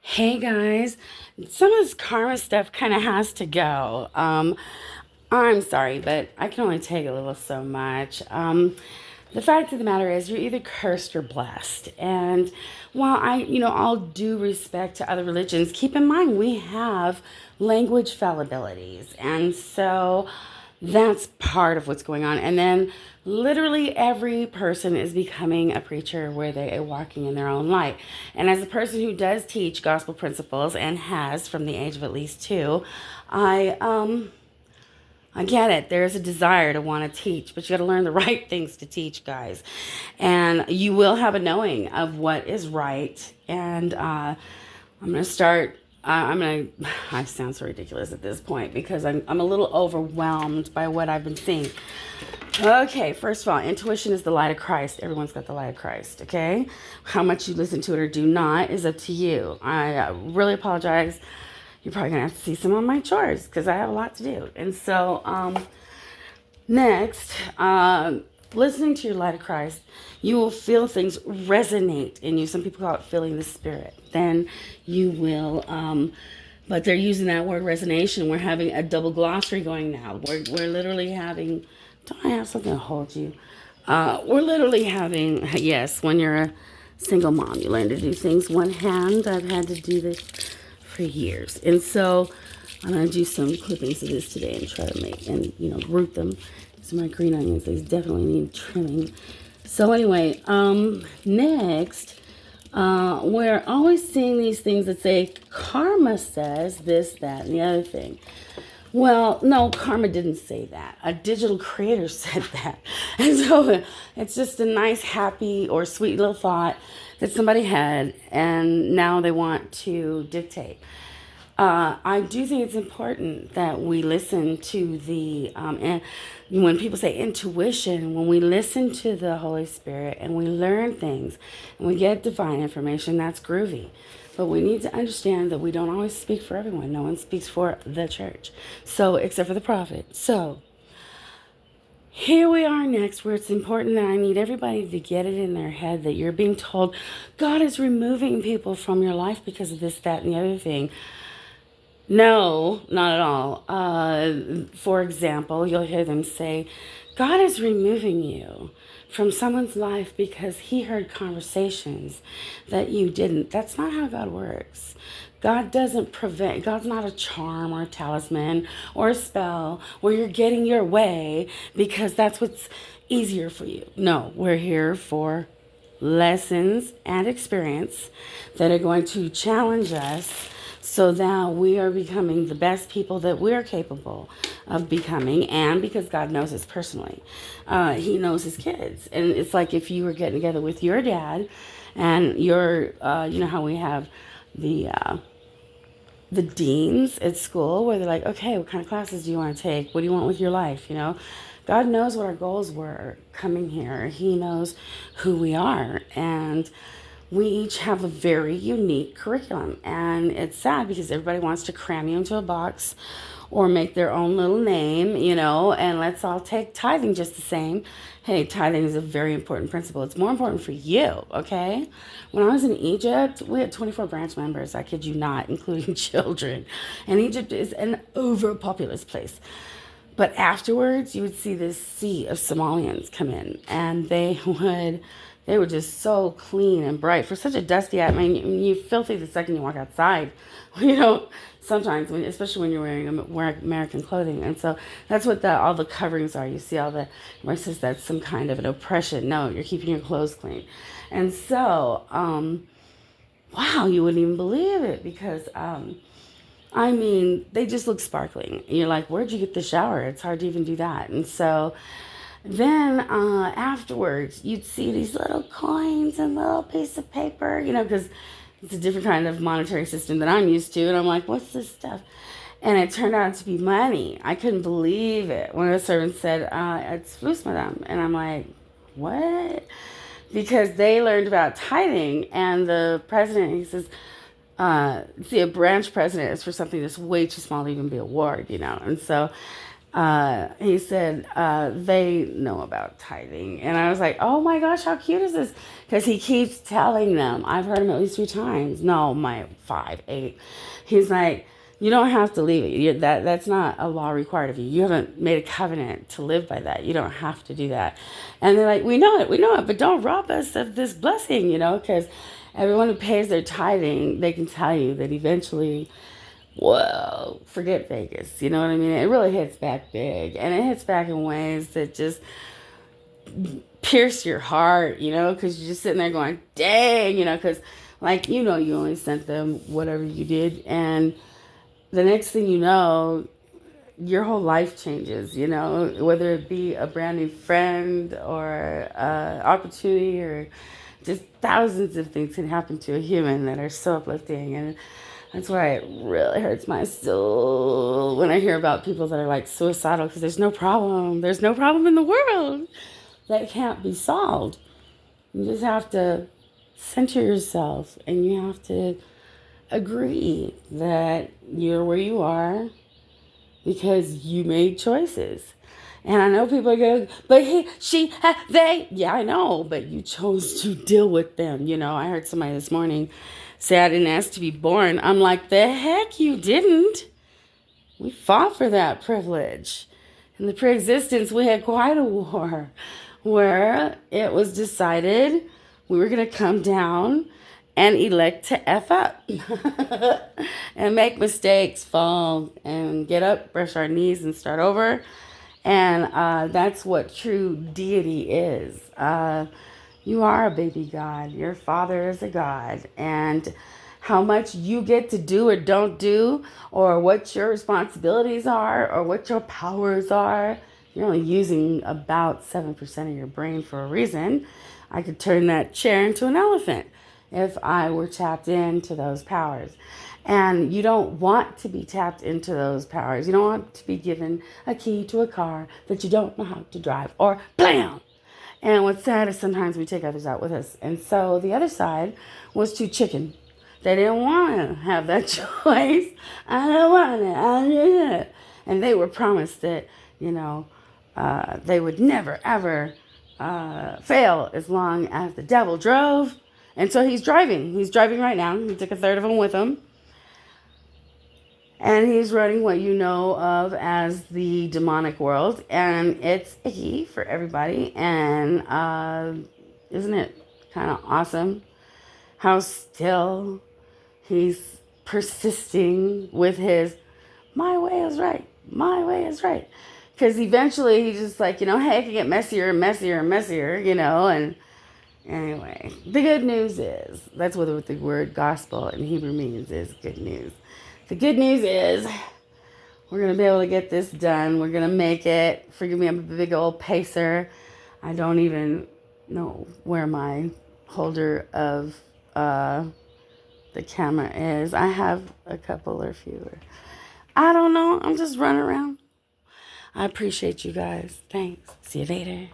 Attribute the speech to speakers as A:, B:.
A: Hey guys, some of this karma stuff kind of has to go. I'm sorry, but I can only take a little so much. The fact of the matter is, you're either cursed or blessed. And while all due respect to other religions, keep in mind we have language fallibilities, and so that's part of what's going on. And then literally every person is becoming a preacher where they are walking in their own light. And as a person who does teach gospel principles and has from the age of at least two, I get it. There's a desire to want to teach, but you got to learn the right things to teach, guys. And you will have a knowing of what is right. And I'm going to start. I sound so ridiculous at this point because I'm a little overwhelmed by what I've been seeing. Okay, first of all, intuition is the light of Christ. Everyone's got the light of Christ, okay? How much you listen to it or do not is up to you. I really apologize. You're probably going to have to see some of my chores because I have a lot to do. And so, next, listening to your light of Christ, you will feel things resonate in you. Some people call it feeling the spirit. Then you will, but they're using that word resonation. We're having a double glossary going now. We're literally having, don't I have something to hold you? We're literally having, yes, when you're a single mom, you learn to do things one hand. I've had to do this for years. And so I'm going to do some clippings of this today and try to make, and, root them. So my green onions, they definitely need trimming. So anyway, next, we're always seeing these things that say karma says this, that, and the other thing. Well, no, karma didn't say that. A digital creator said that. And so it's just a nice, happy, or sweet little thought that somebody had, and now they want to dictate. I do think it's important that we listen to and when people say intuition, when we listen to the Holy Spirit and we learn things and we get divine information, that's groovy. But we need to understand that we don't always speak for everyone. No one speaks for the church. So, except for the prophet. So, here we are next, where it's important that I need everybody to get it in their head that you're being told God is removing people from your life because of this, that, and the other thing. No, not at all. For example, you'll hear them say, God is removing you from someone's life because he heard conversations that you didn't. That's not how God works. God doesn't prevent, God's not a charm or a talisman or a spell where you're getting your way because that's what's easier for you. No, we're here for lessons and experience that are going to challenge us so that we are becoming the best people that we're capable of becoming. And because God knows us personally, he knows his kids. And it's like if you were getting together with your dad and your, you know how we have the deans at school where they're like, okay, what kind of classes do you want to take? What do you want with your life? God knows what our goals were coming here. He knows who we are. And we each have a very unique curriculum. And it's sad because everybody wants to cram you into a box or make their own little name, and let's all take tithing just the same. Hey, tithing is a very important principle. It's more important for you, okay? When I was in Egypt, we had 24 branch members, I kid you not, including children. And Egypt is an overpopulous place. But afterwards, you would see this sea of Somalians come in, and they were just so clean and bright for such a dusty. I mean, you're filthy the second you walk outside. Sometimes, especially when you're wearing American clothing. And so that's what all the coverings are. You see where it says that's some kind of an oppression. No, you're keeping your clothes clean. And so, wow, you wouldn't even believe it because, they just look sparkling. And you're like, where'd you get the shower? It's hard to even do that. And so then afterwards, you'd see these little coins and little piece of paper, because it's a different kind of monetary system that I'm used to. And I'm like, what's this stuff? And it turned out to be money. I couldn't believe it. One of the servants said, it's flus, madame. And I'm like, what? Because they learned about tithing. And the president, he says, see, a branch president is for something that's way too small to even be a ward, And so he said, they know about tithing. And I was like, oh my gosh, how cute is this? Because he keeps telling them. I've heard him at least 3 times. No, my 5, 8. He's like, you don't have to leave it. That's not a law required of you. You haven't made a covenant to live by that. You don't have to do that. And they're like, we know it, but don't rob us of this blessing, because everyone who pays their tithing, they can tell you that eventually, whoa, forget Vegas. You know what I mean? It really hits back big. And it hits back in ways that just pierce your heart, because you're just sitting there going, dang, because, like, you only sent them whatever you did. And the next thing you know, your whole life changes, whether it be a brand new friend or opportunity or just thousands of things can happen to a human that are so uplifting. And that's why it really hurts my soul when I hear about people that are like suicidal, because there's no problem. There's no problem in the world that can't be solved. You just have to center yourself, and you have to agree that you're where you are because you made choices. And I know people are going, but they. Yeah, I know, but you chose to deal with them. I heard somebody this morning say I didn't ask to be born. I'm like, the heck you didn't. We fought for that privilege. In the pre-existence, we had quite a war where it was decided we were going to come down and elect to F up and make mistakes, fall, and get up, brush our knees, and start over. And that's what true deity is. You are a baby God. Your father is a God. And how much you get to do or don't do, or what your responsibilities are, or what your powers are, you're only using about 7% of your brain for a reason. I could turn that chair into an elephant if I were tapped into those powers. And you don't want to be tapped into those powers. You don't want to be given a key to a car that you don't know how to drive, or blam. And what's sad is sometimes we take others out with us. And so the other side was too chicken. They didn't want to have that choice. I don't want it. I don't want it. And they were promised that, they would never, ever fail as long as the devil drove. And so he's driving. He's driving right now. He took a third of them with him. And he's running what you know of as the demonic world. And it's icky for everybody. And isn't it kind of awesome how still he's persisting with his, my way is right. My way is right. Because eventually he's just like, hey, it can get messier and messier and messier, and anyway, the good news is, that's what the word gospel in Hebrew means, is good news. The good news is we're going to be able to get this done. We're going to make it. Forgive me, I'm a big old pacer. I don't even know where my holder of the camera is. I have a couple or fewer. I don't know. I'm just running around. I appreciate you guys. Thanks. See you later.